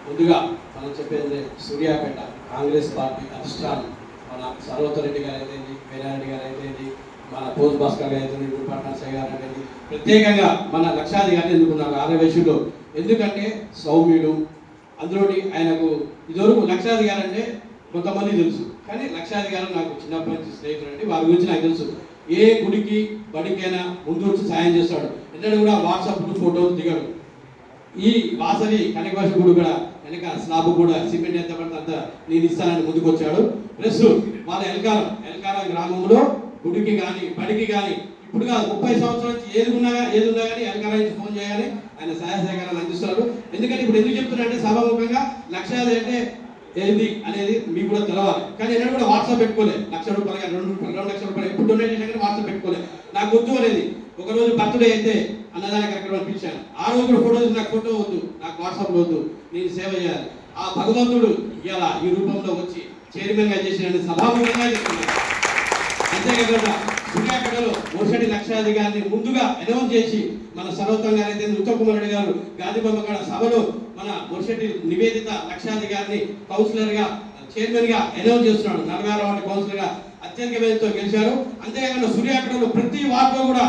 ముందుగా మనం చెప్పేది సూర్యాపేట కాంగ్రెస్ పార్టీ అధిష్టానం మన సర్వోత్తరెడ్డి గారు అయితేంది, వేరారెడ్డి గారు అయితేంది, మన పోజ్ భాస్కర్ గారు అయితే గుడిపట్నసాయి గారు అనేది ప్రత్యేకంగా మన లక్షాది గారిని ఎందుకున్నారు ఆర్యవేశుల్లో. ఎందుకంటే సౌమ్యుడు, అందులోని ఆయనకు ఇదివరకు లక్షాది గారు అంటే కొంతమంది తెలుసు, కానీ లక్షాది గారు నాకు చిన్నప్పటి నుంచి స్నేహితులు అండి. వారి గురించి నాకు తెలుసు. ఏ గుడికి బడికైనా ముందు వచ్చి సాయం చేస్తాడు. ఎన్నడూ కూడా వాట్సాప్లో ఫోటోలు దిగడు. ఈ వాసవి కనకవాస గుడి కూడా వెనక స్లాబ్ కూడా సిమెంట్ ఎంత పడితే అంత నేను ఇస్తానని ముందుకు వచ్చాడు. ప్లస్ వాళ్ళ ఎల్కారం గ్రామంలో గుడికి కానీ బడికి కానీ ఇప్పుడు కాదు 30 సంవత్సరాల నుంచి ఏది ఉన్నా కానీ ఎల్కారం నుంచి ఫోన్ చేయాలి, ఆయన సహాయ సహకారాలు అందిస్తారు. ఎందుకంటే ఇప్పుడు ఎందుకు చెప్తున్నారంటే సభాముఖంగా లక్షాది అంటే ఏంది అనేది మీకు కూడా తెలవాలి. కానీ ఎన్నడూ కూడా వాట్సాప్ పెట్టుకోలేదు. ₹1,00,000 2 లక్షల రూపాయలు ఎప్పుడు డొనేట్ చేసినా కానీ వాట్సాప్ పెట్టుకోలేదు. నాకు గుర్తు అనేది ఒకరోజు బర్త్డే అయితే అన్నదాన కార్యక్రమం పిలిచాను. ఆ రోజు కూడా ఫోటో నాకు ఫోటో వద్దు, నాకు వాట్సాప్లో వద్దు, నేను సేవ చేయాలి. ఆ భగవంతుడు ఇలా ఈ రూపంలో వచ్చి చైర్మన్గా చేసిన సభాముఖంగా చెప్తున్నాను. అంతేకాకుండా సూర్యాపేటలో ముర్షెట్టి లక్షాది గారిని ముందుగా అనౌన్స్ చేసి మన సర్వోత్తమ్ గారు అయితే ఉత్తమ్ కుమార్ రెడ్డి గారు గాంధీబొమ్మ కాడ సభలో మన ముర్షెట్టి నివేదిత లక్షాది గారిని కౌన్సిలర్గా చైర్మన్గా అనౌన్స్ చేస్తున్నాడు. 46వ వార్డు కౌన్సిలర్గా అత్యధిక మేరతో గెలిచారు. అంతేకాకుండా సూర్యాపేటలో ప్రతి వార్డులో కూడా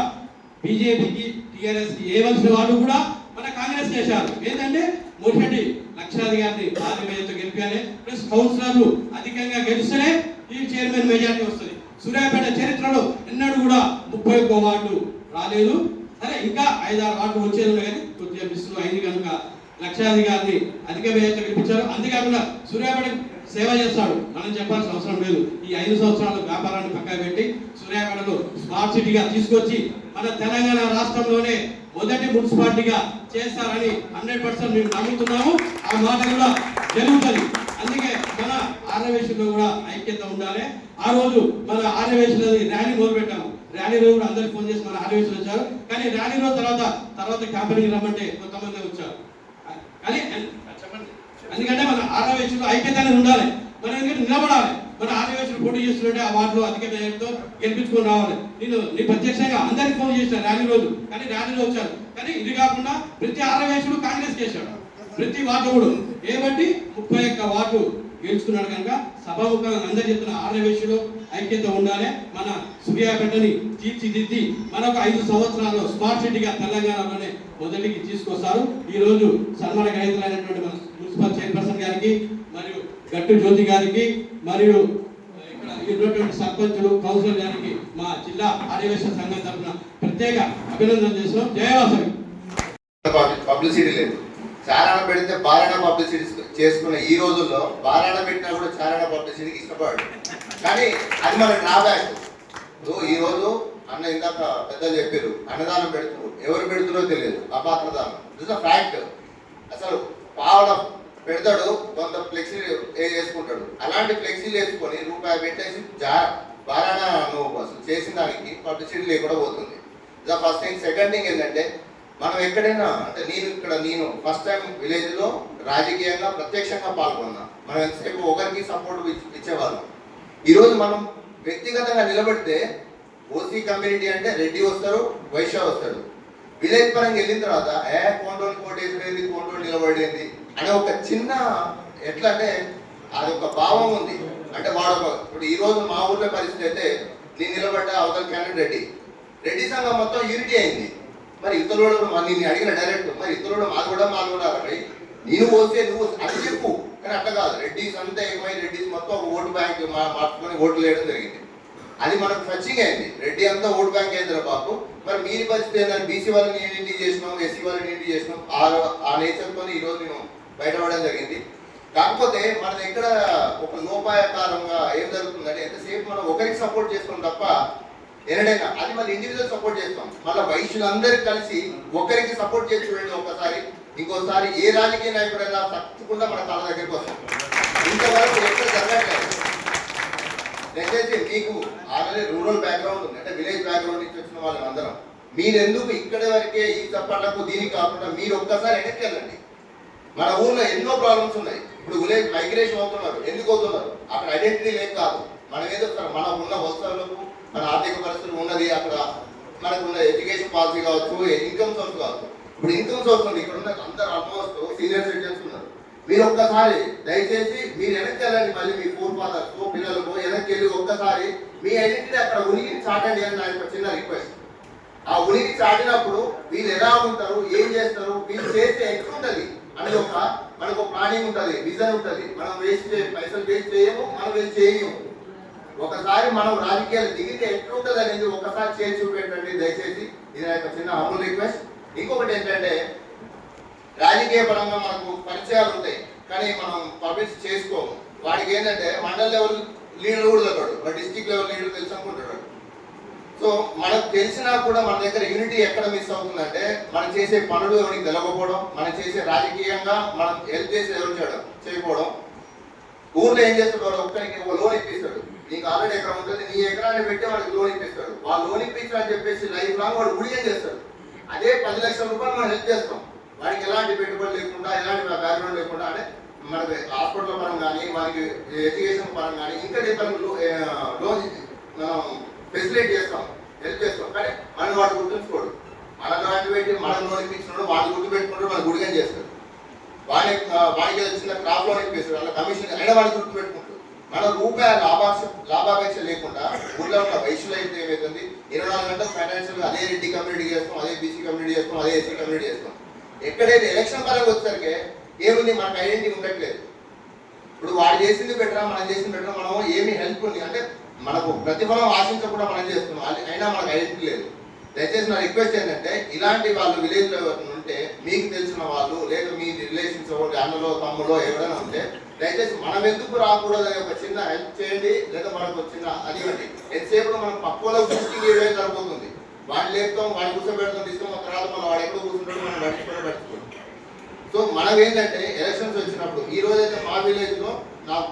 బీజేపీకి టీఆర్ఎస్కి ఏవలసిన వార్డు కూడా మన కాంగ్రెస్ చేశారు. ఏంటంటే ముర్షెట్టి లక్షాది గారిని భారీ మేరతో గెలిపాలి. ప్లస్ కౌన్సిలర్లు అధికంగా గెలిస్తేనే ఈ చైర్మన్ మెజార్టీ వస్తుంది. సూర్యాపేట చరిత్రలో ఎన్నడూ కూడా 31 వార్డు రాలేదు. సరే ఇంకా 5-6 వార్డు వచ్చేది కానీ కొద్దిగా మిస్సులు అయింది కనుక లక్షాది గారిని అధిక వ్యయంతో గెలిపించారు. అంతేకాకుండా సూర్యాపేట సేవ చేస్తాడు, మనం చెప్పాల్సిన అవసరం లేదు. ఈ 5 సంవత్సరాలు వ్యాపారాన్ని పక్కన పెట్టి సూర్యాపేటలో స్మార్ట్ సిటీగా తీసుకొచ్చి మన తెలంగాణ రాష్ట్రంలోనే మొదటి మున్సిపాలిటీగా చేస్తారని 100% మేము నమ్ముతున్నాము. ఆ మాట కూడా జరుగుతుంది. అందుకే మన ఆర్యవేశంలో కూడా ఐక్యత ఉండాలి. ఆ రోజు మన ఆర్యవేశంలో ర్యాలీ మొదలు పెట్టాము. ర్యాలీ రోజు కూడా అందరికి ఫోన్ చేసి మన ఆర్యవేశం వచ్చారు. కానీ ర్యాలీ రోజు తర్వాత క్యాంపెయినింగ్ రమ్మంటే కొంతమంది వచ్చారు. కానీ ఎందుకంటే మన ఆర్యవేశంలో ఐక్యత అనేది ఉండాలి. మనం ఎందుకంటే నిలబడాలి. మన ఆర్యవేశంలో పోటీ చేస్తుంటే ఆ వార్డులో అధిక వ్యయంతో గెలిపించుకొని రావాలి. నేను ప్రత్యక్షంగా అందరికి ఫోన్ చేసిన ర్యాలీ రోజు, కానీ ర్యాలీలో వచ్చారు. కానీ ఇది కాకుండా ప్రతి ఆర్యవేశుడు కాంగ్రెస్ చేశాడు. ప్రతి వార్డు కూడా ఏబట్టి 31 వార్డు గెలుచుకున్నాడు. కనుక సభాముఖంగా అందరూ చెప్తున్న ఆర్యవేశుడు ఐక్యత ఉండాలి. మన సూర్యాపేటని తీర్చిదిద్ది మనకు 5 సంవత్సరాల్లో స్మార్ట్ సిటీగా తెలంగాణలోనే మొదటికి తీసుకొస్తారు. ఈ రోజు సన్మాన గ్రహీతలైనటువంటి మన మున్సిపల్ చైర్పర్సన్ గారికి మరియు గట్టు జ్యోతి గారికి మరియు ఇక్కడ ఉన్నటువంటి సర్పంచులు కౌన్సిలర్ గారికి మా జిల్లా ఆర్యవేశ సంఘం తరఫున ప్రత్యేక అభినందన చేస్తున్నాం. జయవాసవి. పబ్లిసిటీ లేదు. చారణ పెడితే బారాణ పబ్లిసిటీ చేసుకున్న ఈ రోజుల్లో బారాణ పెట్టినా కూడా చారణ పబ్లిసిటీకి ఇష్టపడాడు. కానీ అది మన డ్రాబ్యాక్. ఈ రోజు అన్న ఇందాక పెద్దలు చెప్పారు, అన్నదానం పెడుతున్నారు. ఎవరు పెడుతున్నారో తెలియదు. అపాత్రదానం దిస్ అ ఫ్యాక్ట్. అసలు పావడం పెడతాడు, కొంత ఫ్లెక్సీలు వేసుకుంటాడు. అలాంటి ఫ్లెక్సీలు వేసుకొని రూపాయి పెట్టేసి బారాణ నువ్వు అసలు చేసిన దానికి పబ్లిసిటీ లేకుండా పోతుంది. The first thing. Second thing ఏంటంటే మనం ఎక్కడైనా అంటే నేను ఫస్ట్ టైం విలేజ్లో రాజకీయంగా ప్రత్యక్షంగా పాల్గొన్నా. మనం ఎంతసేపు ఒకరికి సపోర్ట్ ఇచ్చేవాళ్ళం. ఈరోజు మనం వ్యక్తిగతంగా నిలబడితే ఓసీ కమ్యూనిటీ అంటే రెడ్డి వస్తారు, వైశ్య వస్తాడు. విలేజ్ పరంగా వెళ్ళిన తర్వాత కోండోని కోటేసి కోండోని నిలబడేది అనే ఒక చిన్న ఎట్లా అంటే అది ఒక భావం ఉంది. అంటే ఇప్పుడు ఈ రోజు మా ఊర్లో పరిస్థితి అయితే నేను నిలబడ్డ అవతల క్యాండిడేట్ రెడ్డి సంఘం మొత్తం యూనిటీ అయింది. మరి ఇతరులు నేను అడిగిన డైరెక్ట్ మరి ఇతరులు మాది కూడా మరి నేను పోతే నువ్వు అది చెప్పు, కానీ అట్లా కాదు. రెడ్డిస్ అంతా ఏమై రెడ్డిస్ మొత్తం ఒక ఓటు బ్యాంక్ మార్చుకొని ఓట్లు వేయడం జరిగింది. అది మనకు టచింగ్ అయింది. రెడ్డి అంతా ఓటు బ్యాంక్ అయిందిరా బాబు. మరి మీరి పరిస్థితి ఏంటంటే బీసీ వాళ్ళని ఏంటి చేసినాం, ఎస్సీ వాళ్ళని ఏంటి చేసినాం, ఆ నేచర్తో ఈరోజు నేను బయటపడడం జరిగింది. కాకపోతే మన దగ్గర ఒక లోపాయకారంగా ఏం జరుగుతుందంటే ఎంతసేపు మనం ఒకరికి సపోర్ట్ చేస్తాం తప్ప ఎన్నడైనా అది మళ్ళీ ఇండివిజువల్ సపోర్ట్ చేస్తాం. మళ్ళీ వైశ్యులందరికీ కలిసి ఒకరికి సపోర్ట్ చేసి చూడండి ఒకసారి, ఇంకోసారి ఏ రాజకీయ నాయకుడైనా తప్పకుండా మన తల దగ్గరికి వస్తాం. ఇంతవరకు ఎక్కడ జరగట్లేదు. దయచేసి మీకు ఆల్రెడీ రూరల్ బ్యాక్గ్రౌండ్ ఉంది, అంటే విలేజ్ బ్యాక్గ్రౌండ్ నుంచి వచ్చిన వాళ్ళు అందరం మీరెందుకు ఇక్కడి వరకే ఈ చప్పట్లకు దీనికి కాకుండా మీరు ఒక్కసారి వెనక్కి వెళ్ళండి. మన ఊర్లో ఎన్నో ప్రాబ్లమ్స్ ఉన్నాయి. ఇప్పుడు విలేజ్ మైగ్రేషన్ అవుతున్నారు. ఎందుకు అవుతున్నారు? అక్కడ ఐడెంటిటీ లేక కాదు. మనం ఏదో మన ఉన్న వస్తువులకు మన ఆర్థిక పరిస్థితులు ఉన్నది, అక్కడ మనకు ఉన్న ఎడ్యుకేషన్ పాలసీ కావచ్చు, ఇన్కమ్ సోర్స్ కావచ్చు. ఇప్పుడు ఇన్కమ్ సోర్స్ ఉంది. ఇక్కడ ఉన్న అందరు ఆల్మోస్ట్ సీనియర్ సిటిజన్స్ ఉన్నారు. మీరు ఒక్కసారి దయచేసి మీరు వెనక్కి వెళ్ళండి. మళ్ళీ మీ ఫోర్ ఫాదర్స్ పిల్లలకు వెనక్కి వెళ్ళి ఒక్కసారి మీ ఐడెంటిటీ అక్కడ ఉనికి చాటండి అని నా చిన్న రిక్వెస్ట్. ఆ ఉనికి చాటినప్పుడు వీళ్ళు ఎలా ఉంటారు, ఏం చేస్తారు, వీళ్ళు చేస్తే ఎట్లుంటది అనేది మనకు ప్లానింగ్ ఉంటుంది, విజన్ ఉంటుంది. మనం పైసలు వేస్ట్ చేయము, మనం వేస్ట్ చేయము. ఒకసారి మనం రాజకీయాలు దిగితే ఎట్లుంటుంది అనేది ఒకసారి చేసి చూపెట్టండి దయచేసి. ఇది నా యొక్క చిన్న హంబుల్ రిక్వెస్ట్. ఇంకొకటి ఏంటంటే రాజకీయ పరంగా మనకు పరిచయాలు ఉంటాయి, కానీ మనం పబ్లిక్ చేసుకోము. వాడికి ఏంటంటే మండల్ లెవెల్ లీడర్ కూడా దొరకడు, వాడు డిస్ట్రిక్ట్ లెవెల్ లీడర్ తెలుసు అనుకుంటాడు. సో మనకు తెలిసినా కూడా మన దగ్గర యూనిటీ ఎక్కడ మిస్ అవుతుందంటే మనం చేసే పనులు ఎవరికి తెలవకపోవడం, మనం చేసే రాజకీయంగా మనం హెల్ప్ చేసి ఎవరు చేయకపోవడం. ఊర్లో ఏం చేస్తాడు, వాడు ఒక్కరికి లోన్ ఇప్పిస్తాడు. నీకు ఆల్రెడీ ఎకరం ఉంటుంది, నీ ఎకరాన్ని పెట్టి వాడికి లోన్ ఇప్పిస్తాడు. వాళ్ళు లోన్ ఇప్పించాలని చెప్పేసి లైఫ్ లాంగ్ వాడు గుడిగా చేస్తాడు. అదే 10 లక్షల రూపాయలు మనం హెల్ప్ చేస్తాం. వాడికి ఎలాంటి పెట్టుబడి లేకుండా, ఎలాంటి బ్యాక్గ్రౌండ్ లేకుండా, అంటే మనకి హాస్పిటల్ పరం కానీ, వారికి ఎడ్యుకేషన్ పరం కానీ, ఇంకా డిఫరెంట్ లోన్ ఫెసిలిటీ చేస్తాం, హెల్ప్ చేస్తాం. కానీ మనం వాడు గుర్తుంచుకోడు. మన లాంటి పెట్టి మనం లోన్ ఇప్పించినాడు, వాడు గుర్తు పెట్టుకుంటాడు, మన గుడిగా చేస్తాడు. వాడికి చిన్న క్రాప్ లోన్ ఇప్పిస్తాడు, వాళ్ళ కమిషన్ అయినా వాడికి గుర్తు పెట్టుకుంటాడు. మన రూపాయ లాభాపేక్ష లేకుండా ఊళ్ళో ఉన్న వయసులో అయితే ఏమవుతుంది, 24 గంటలు ఫైనాన్షియల్గా అదే రెడ్డి కమ్యూనిటీ చేస్తాం, అదే బీసీ కమ్యూనిటీ చేస్తాం, అదే ఎస్సీ కమ్యూనిటీ చేస్తాం. ఎక్కడైతే ఎలక్షన్ పరంగా వచ్చేసరికి ఏముంది, మనకు ఐడెంటిటీ ఉండట్లేదు. ఇప్పుడు వాడు చేసింది బెటరా, మనం చేసింది బెటరా, మనం ఏమి హెల్ప్ ఉంది అంటే మనకు ప్రతిఫలం ఆశించకుండా మనం చేస్తున్నాం, అయినా మనకు ఐడెంటిటీ లేదు. దయచేసి నా రిక్వెస్ట్ ఏంటంటే ఇలాంటి వాళ్ళు విలేజ్లో ఉంటే, మీకు తెలిసిన వాళ్ళు లేదా మీ రిలేషన్స్ అన్నలో తమ్ములో ఎవరైనా ఉంటే దయచేసి మనం ఎందుకు రాకూడదు అనే ఒక చిన్న హెల్ప్ చేయండి, లేదా మనకు చిన్న అది ఇవ్వండి. ఎంతసేపు మనం పక్కలో ఫిస్టింగ్ ఇవ్వడం సరిపోతుంది. వాడిని లేపుతాం, వాడిని కూర్చోబెడతాం, తీసుకున్న తర్వాత మనం వాడు ఎక్కడో కూర్చుంటాడు, మనం పట్టించుకోవడం. సో మనం ఏంటంటే ఎలక్షన్స్ వచ్చినప్పుడు ఈ రోజైతే మా విలేజ్లో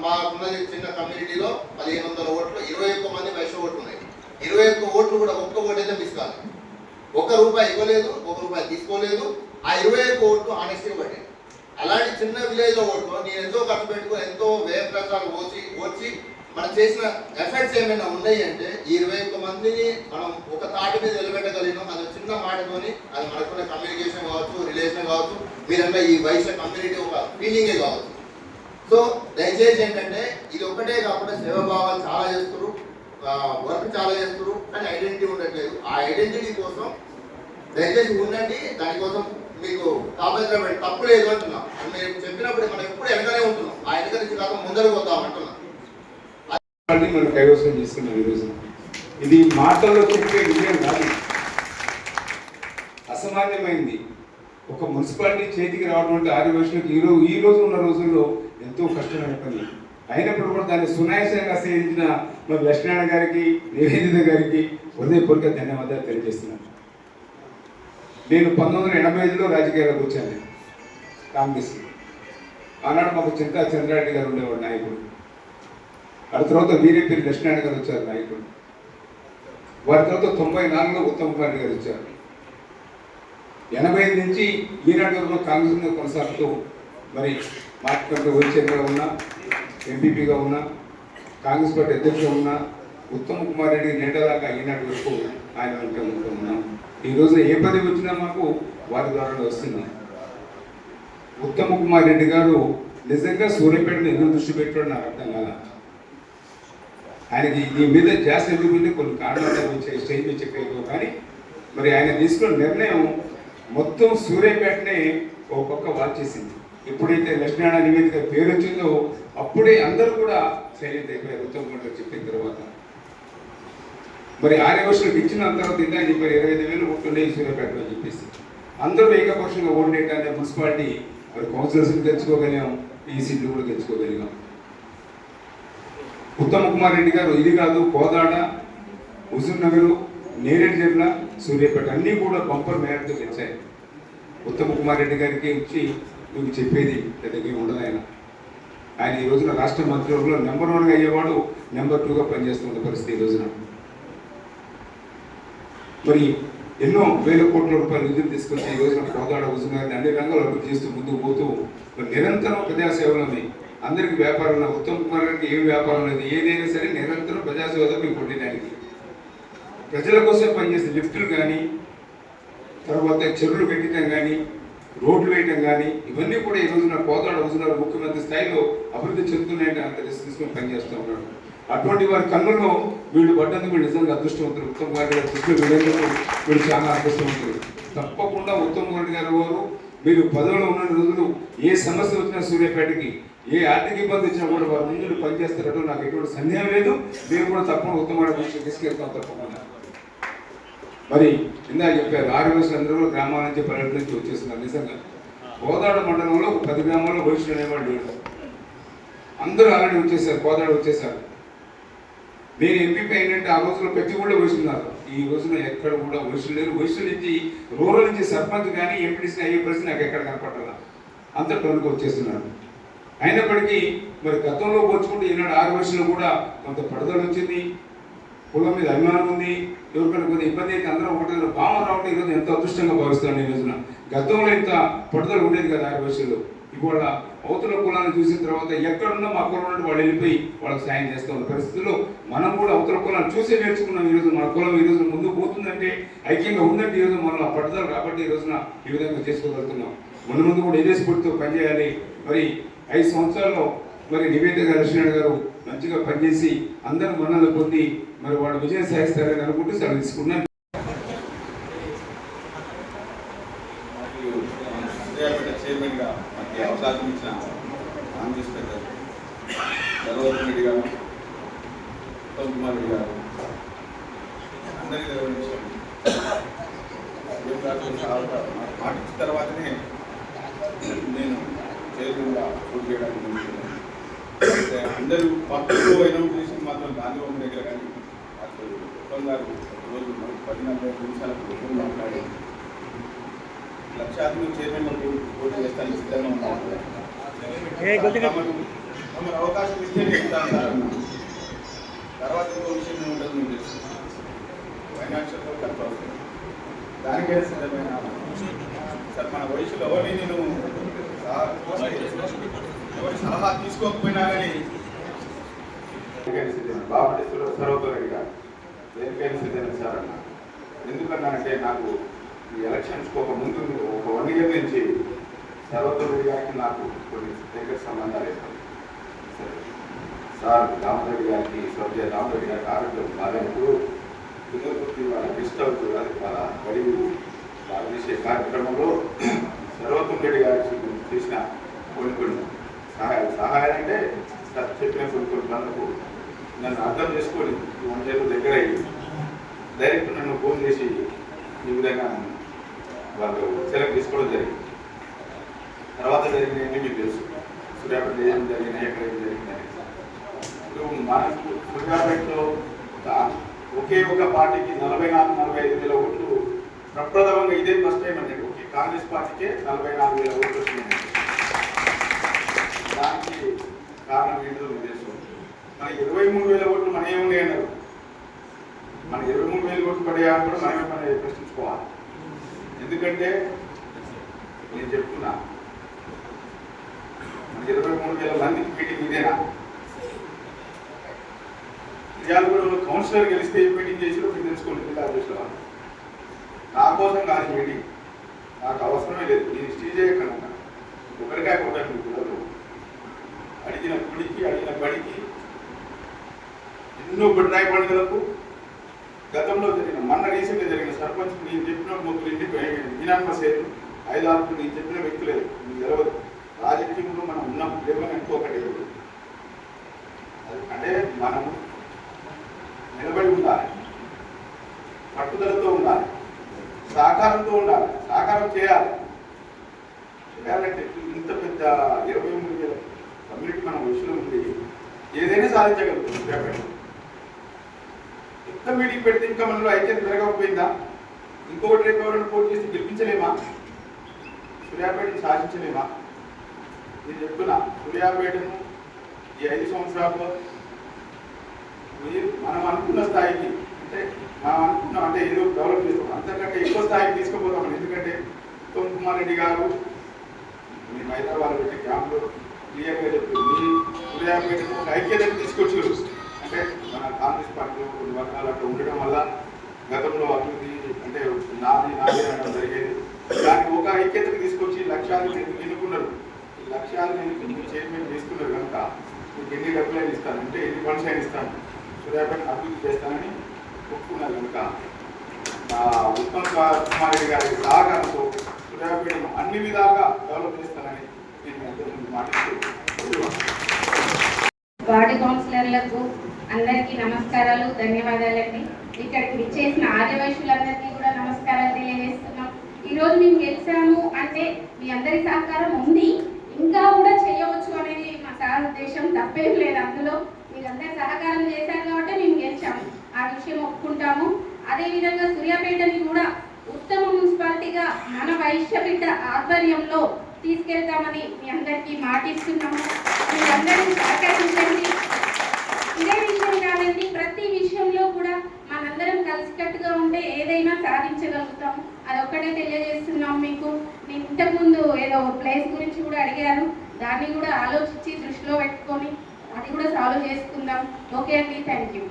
మాకున్నది చిన్న కమ్యూనిటీలో 1500 ఓట్లు, 21 మంది వైశ్య ఓట్లు ఉన్నాయి. 21 ఓట్లు కూడా ఒక్క ఓటు అయితే మిస్ కాదు. ₹1 ఇవ్వలేదు, ₹1 తీసుకోలేదు. ఆ 21 ఓట్లు ఆనెస్ట్గా పడ్డాయి. అలాంటి చిన్న విలేజ్లో ఓట్లు నేను ఎంతో ఖర్చు పెట్టుకుని ఎంతో వ్యయ ప్రచారాలు వచ్చి మనం చేసిన ఎఫర్ట్స్ ఏమైనా ఉన్నాయి అంటే ఈ 21 మందిని మనం ఒక తాటి మీద నిలబెట్టగలిగినాం. అది చిన్న మాటతోని అది మనకున్న కమ్యూనికేషన్ కావచ్చు, రిలేషన్ కావచ్చు, మీరంతా ఈ వైశ్య కమ్యూనిటీ ఒక ఫీలింగే కావచ్చు. సో దయచేసి ఏంటంటే ఇది ఒక్కటే కాకుండా సేవాభావాలు చాలా చేస్తారు, వర్క్ చాలా చేస్తారు, కానీ ఐడెంటిటీ ఉండట్లేదు. ఆ ఐడెంటిటీ కోసం దయచేసి ఉండండి. దానికోసం మీకు కాపాడు తప్పు లేదు అంటున్నాం. మీరు చెప్పినప్పుడు మనం ఎప్పుడు వెనకనే ఉంటున్నాం, ఆ వెనక నుంచి కాక ముందరకు పోతాం అంటున్నాం. మనం కైవసం చేస్తున్నాం. ఈరోజు ఇది మాటల్లో చెప్పే విజయం కాదు, అసామాన్యమైంది. ఒక మున్సిపాలిటీ చేతికి రావడం అంటే ఆదివాసులకు ఈ రోజు ఉన్న రోజుల్లో ఎంతో కష్టమైన పని. అయినప్పుడు కూడా దాన్ని సునాయాసంగా సేవించిన మరి లక్ష్మీనారాయణ గారికి, నివేదిత గారికి హృదయపూర్వక ధన్యవాదాలు తెలియజేస్తున్నాను. నేను 1985లో రాజకీయాలకు వచ్చాను కాంగ్రెస్. ఆనాడు మాకు చింతా చంద్రారెడ్డి గారు ఉండేవాడు నాయకుడు. ఆ తర్వాత వీరేపల్లి లక్ష్మీనారాయణ గారు వచ్చారు నాయకుడు. వారి తర్వాత 94లో ఉత్తమ్ కుమార్ రెడ్డి గారు వచ్చారు. 85 నుంచి ఈనాటి వరకు కాంగ్రెస్ కొనసాగుతూ మరి మార్కెట్ కమిటీ వైస్ చైర్మన్గా ఉన్నా, ఎంపీపీగా ఉన్నా, కాంగ్రెస్ పార్టీ అధ్యక్షుడు ఉన్నా, ఉత్తమ్ కుమార్ రెడ్డి నేటదాకా ఈనాటి వరకు ఆయన వెంట ఉంటూ ఉన్నాం. ఈరోజు ఏ పదవి వచ్చినా మాకు వారి ద్వారా వస్తున్నాం. ఉత్తమ్ కుమార్ రెడ్డి గారు నిజంగా సూర్యాపేటను ఎందుకు దృష్టి పెట్టాడు నాకు అర్థం కాదు. ఆయనకి దీని మీద జాస్తి ఎందుకు ఉంటే కొన్ని కారణాలు వచ్చాయి, స్టేజ్ మీద చెప్పేయో. కానీ మరి ఆయన తీసుకున్న నిర్ణయం మొత్తం సూర్యాపేటనే ఒక పక్క వాల్చేసింది. ఎప్పుడైతే లక్ష్మీనారాయణ నివేదిక పేరు వచ్చిందో అప్పుడే అందరూ కూడా సైలెంట్ అయిపోయారు ఉత్తమ్ కుమార్ గారు చెప్పిన తర్వాత. మరి ఆర్యవర్షులకు ఇచ్చిన తర్వాత ఇందా చెప్పారు 25,000 ఓట్లు సూర్యాపేటలో చెప్పేసి అందరూ ఏకపక్షంగా ఓడినేటాన్ని మున్సిపాలిటీ మరి కౌన్సిలర్స్ తెచ్చుకోగలిగాం, ఈ సీట్లు కూడా తెచ్చుకోగలిగాం. ఉత్తమ్ కుమార్ రెడ్డి గారు ఇది కాదు, కోదాడ, హుజూర్ నగర్, నేరేడు జిల్లా, సూర్యాపేట అన్నీ కూడా బంపర్ మేరతో గెలిచాయి. ఉత్తమ్ కుమార్ రెడ్డి గారికి వచ్చి మీకు చెప్పేది పెద్దగా ఉండదు. ఆయన ఈ రోజున రాష్ట్ర మంత్రివర్గంలో నెంబర్ 1గా అయ్యేవాడు, నెంబర్ 2గా పనిచేస్తున్న పరిస్థితి ఈ రోజున. మరి ఎన్నో వేల కోట్ల రూపాయల నిధులు తీసుకొచ్చి ఈ రోజున కోదాడ, హుజూర్ నగర్ని అన్ని రంగాలు అభివృద్ధి చేస్తూ ముందుకు పోతూ నిరంతరం ప్రజాసేవలని అందరికీ వ్యాపారం. ఉత్తమ్ కుమార్ గారికి ఏం వ్యాపారం లేదు, ఏదైనా సరే నిరంతరం ప్రజాసేవ మీకు కొట్టడానికి ప్రజల కోసం పనిచేసే లిఫ్టులు కానీ, తర్వాత చెరువులు పెట్టడం కానీ, రోడ్లు వేయటం కానీ ఇవన్నీ కూడా ఈ రోజున కోదాడ, హుజూర్ నగర్ ముఖ్యమంత్రి స్థాయిలో అభివృద్ధి చెందుతున్నాయంటే అంత రిస్క్ తీసుకొని పనిచేస్తూ ఉన్నాడు. అటువంటి వారి కన్నుల్లో వీళ్ళు పడ్డందుకు వీళ్ళు నిజంగా అదృష్టవంతులు. ఉత్తమ్ కుమార్ గారి దృష్టిలో వీళ్ళు చాలా అదృష్టవంతులు. తప్పకుండా ఉత్తమ్ కుమార్ గారు వారు మీరు పదవిలో ఉన్న రోజులు ఏ సమస్య వచ్చినా సూర్యాపేటకి ఏ ఆర్థిక ఇబ్బంది వచ్చినా కూడా వారు ముందు పనిచేస్తారటో నాకు ఎటువంటి సందేహం లేదు. మీరు కూడా తప్పకుండా ఉత్తమ్ కుమార్ దృష్టికి తీసుకెళ్తాం తప్పకుండా. మరి ఇందా చెప్పారు 6 రోజులు అందరూ గ్రామాల నుంచి పల్లెల నుంచి వచ్చేస్తున్నారు. నిజంగా కోదాడ మండలంలో 10 గ్రామాల్లో వయసులు అనేవాళ్ళు లేరు, అందరూ ఆల్రెడీ వచ్చేసారు, కోదాడ వచ్చేసారు. నేను ఎంపీ ఏంటంటే ఆ రోజుల్లో ప్రతి ఊళ్ళో వయసున్నారు. ఈ రోజున ఎక్కడ కూడా వయసులు లేరు. వయసు నుంచి రూరల్ నుంచి సర్పంచ్ కానీ ఎంపీడీసీ అయ్యే పరిస్థితి నాకు ఎక్కడ కనపడాల, అంత టోన్కి వచ్చేస్తున్నారు. అయినప్పటికీ మరి గతంలో పోల్చుకుంటే ఈనాడు 6 వయసులో కూడా కొంత పడుదల వచ్చింది, కులం మీద అభిమానం ఉంది. ఎవరికైనా కొద్ది ఇబ్బంది అయితే అందరూ ఒకటి భావం రావడం ఈరోజు ఎంతో అదృష్టంగా భావిస్తాను. ఈ రోజున గతంలో ఇంత పడుదల ఉండేది కదా 6 వయసులో. ఇవాళ అవతల కులాన్ని చూసిన తర్వాత ఎక్కడున్నా మా కులం నుండి వాళ్ళు వెళ్ళిపోయి వాళ్ళకి సాయం చేస్తూ ఉన్న పరిస్థితుల్లో మనం కూడా అవతల కులాన్ని చూసే నేర్చుకున్నాం. ఈరోజు మన కులం ఈ రోజు ముందుకు పోతుందంటే, ఐక్యంగా ఉందంటే ఈరోజు మనం ఆ పడుదల కాబట్టి ఈ రోజున ఈ విధంగా చేసుకోగలుగుతున్నాం. ముందు కూడా ఇదే స్ఫూర్తితో పనిచేయాలి. మరి 5 సంవత్సరాల్లో మరి నివేదిక లక్ష్మణ్ గారు మంచిగా పనిచేసి అందరూ మన్నలు పొంది మరి వాడు విజయం సాధిస్తారని అనుకుంటూ సెలవు తీసుకున్నాను. చైర్మన్గా మనకి అవకాశం ఇచ్చిన కాంగ్రెస్ పెద్దలు సర్వోత్తమ్ రెడ్డి గారు, ఉత్తమ్ కుమార్ రెడ్డి గారు అందరికీ మాటిచ్చిన తర్వాతనే నేను చైర్మన్గా పోటీ చేయడానికి జరుగుతున్నాను. అందరూ పక్కలో ఇనాగ్రేషన్ మాత్రం గాంధీభవన్ దగ్గర కానీ అసలు ఉత్తమ్ గారు రోజు 10-40 నిమిషాలకు మాట్లాడి లక్షాధిపతి చైర్మన్గా పోటీ చేస్తానికి సిద్ధంగా ఉన్నారు. తమరు అవకాశం ఇస్తే చెప్తాను. తర్వాత ఇంకో విషయం ఏముంటుంది మీకు తెలుసు, ఫైనాన్షియల్గా ఖర్చు అవుతుంది, దానికైనా సిద్ధమైన సార్ మన వయసులో నేను ఎవరి సలహా తీసుకోకపోయినా కానీ బాబు సర్వోత్తమ్ రెడ్డి గారు దేనికైనా సిద్ధమైన సార్ అన్న. ఎందుకన్నానంటే నాకు ఈ ఎలక్షన్స్ ఒక ముందు ఒక 1 ఇయర్ నుంచి సర్వోత్తమ్ రెడ్డి గారికి నాకు కొన్ని దగ్గర సంబంధాలు ఏర్పడి సార్ రామరెడ్డి గారికి స్వర్గీయ రామరెడ్డి గారికి ఆరోగ్యం బాగాలేనప్పుడు దుర్గపూర్తి వాళ్ళ గెస్ట్ హౌస్ అది వాళ్ళ గడివి వాళ్ళు చేసే కార్యక్రమంలో సర్వోత్తమ్ రెడ్డి గారికి చేసిన కొన్ని సహాయాలు అంటే చెప్పిన కొన్ని పనులకు నన్ను అర్థం చేసుకొని 1 ఇయర్ దగ్గర అయ్యి డైరెక్ట్ నన్ను ఫోన్ చేసి ఈ విధంగా వాళ్ళు సెలెక్ట్ తీసుకోవడం జరిగింది. తర్వాత జరిగినవి మీకు తెలుసు, సూర్యాపేట ఏం జరిగినాయి, ఎక్కడ ఏం జరిగినాయి. ఇప్పుడు మనకు సూర్యాపేటలో ఒకే ఒక పార్టీకి 44-45 వేల ఓట్లు ప్రప్రథమంగా ఇదే ఫస్ట్ టైం అండి. ఒకే కాంగ్రెస్ పార్టీకే 44 వేల ఓట్లు వచ్చినాయి. దానికి కారణం ఏంటో మీకు తెలుసు. మన 23 వేల ఓట్లు మన ఏమున్నాయి అన్నారు. మన 23 వేల ఓట్లు పడేయాలని కూడా మనమే ప్రశ్నించుకోవాలి. ఎందుకంటే నేను చెప్తున్నా, మన 23,000 మందికి మీటింగ్ ఇదేనా? మిర్యాలగూడలో కౌన్సిలర్ గెలిస్తే ఏ మీటింగ్ చేసినా మీరు తెలుసుకోండి. జిల్లా అధ్యక్షుల వాళ్ళు నా కోసం కాదు మీటింగ్, నాకు అవసరమే లేదు. నేను స్టేజ్ ఎక్కడన్నా ఒకరికాయ కొట్టాను మీ పిల్లలు. అడిగిన గుడికి అడిగిన బడికి ఎన్నో బుడ్రాయి పండుగలకు గతంలో జరిగిన మొన్న రీసెంట్గా జరిగిన సర్పంచ్ నేను చెప్పిన ముగ్గురు ఇంటికి యునానిమస్ అయ్యారు. 5-6 నేను చెప్పిన వ్యక్తులు మీకు తెలియదు. రాజకీయంలో మనం ఉన్నాం లేవని ఇంకొకటి అంటే మనం నిలబడి ఉండాలి, పట్టుదలతో ఉండాలి, సహకారంతో ఉండాలి, సహకారం చేయాలి. చేయాలంటే ఇంత పెద్ద 23,000 కమ్యూనిటీ మనం విషయంలో ఉంది, ఏదైనా సాధించగలుగుతుంది. ఎంత మీటింగ్ పెడితే ఇంకా మనలో ఐక్యత పెరగకపోయిందా? ఇంకొకటి రేపు ఎవరైనా పోటీ చేసి గెలిపించలేమా? సూర్యాపేటను సాధించలేమా? నేను చెప్తున్నా, సూర్యాపేటను ఈ 5 సంవత్సరాల్లో మనం అనుకున్న స్థాయికి అంటే మనం అనుకున్నాం అంటే ఏదో డెవలప్ చేస్తాం, అంతకంటే ఎక్కువ స్థాయికి తీసుకుపోతాం. ఎందుకంటే ఉత్తమ్ కుమార్ రెడ్డి గారు మేము హైదరాబాద్ పెట్టి క్యాంప్లో క్లియర్గా చెప్పి మీ సూర్యాపేటను ఒక ఐక్యతను తీసుకొచ్చారు. అంటే మన కాంగ్రెస్ పార్టీలో కొన్ని వర్గాలు అట్లా ఉండడం వల్ల గతంలో అభివృద్ధి అంటే నాది అనడం జరిగేది. దానికి ఒక ఐక్యతను తీసుకొచ్చి లక్ష్యాలు ఎన్నుకున్నారు. ఈ లక్ష్యాలను మీరు చైర్మన్ చేసుకున్నారు కనుక మీకు ఎన్ని డబ్బులు అయినా ఇస్తాను అంటే ఎన్ని ఫండ్స్ అయినా ఇస్తాను, సూర్యాపేట అభివృద్ధి చేస్తానని ఒప్పుకున్నారు కనుక ఉత్తమ్ కుమార్ రెడ్డి గారి సహకారంతో సూర్యాపేటను అన్ని విధాలుగా డెవలప్ చేస్తానని నేను అందరి ముందు మాట్లాడుతూ వార్డు కౌన్సిలర్లకు అందరికీ నమస్కారాలు, ధన్యవాదాలండి. ఇక్కడికి విచ్చేసిన ఆదివాసులందరికీ కూడా నమస్కారాలు తెలియజేస్తున్నాం. ఈరోజు మేము గెలిచాము అంటే మీ అందరి సహకారం ఉంది, ఇంకా కూడా చేయవచ్చు అనేది మా సార్ ఉద్దేశం. తప్పేం లేదు అందులో. మీరందరూ సహకారం చేశారు కాబట్టి మేము గెలిచాము, ఆ విషయం ఒప్పుకుంటాము. అదేవిధంగా సూర్యాపేటని కూడా ఉత్తమ మున్సిపాలిటీగా మన వైశ్య బిడ్డ ఆధ్వర్యంలో తీసుకెళ్తామని మీ అందరికీ మాటిస్తున్నాము. మీరందరూ సహకరించండి. ఇదే విషయం కాదండి, ప్రతి విషయంలో కూడా మనందరం కలిసికట్టుగా ఉంటే ఏదైనా సాధించగలుగుతాము. అదొక్కటే తెలియజేస్తున్నాం మీకు. నేను ఇంతకుముందు ఏదో ప్లేస్ గురించి కూడా అడిగారు, దాన్ని కూడా ఆలోచించి దృష్టిలో పెట్టుకొని అది కూడా సాల్వ్ చేసుకుందాం. ఓకే అండి, థ్యాంక్ యూ.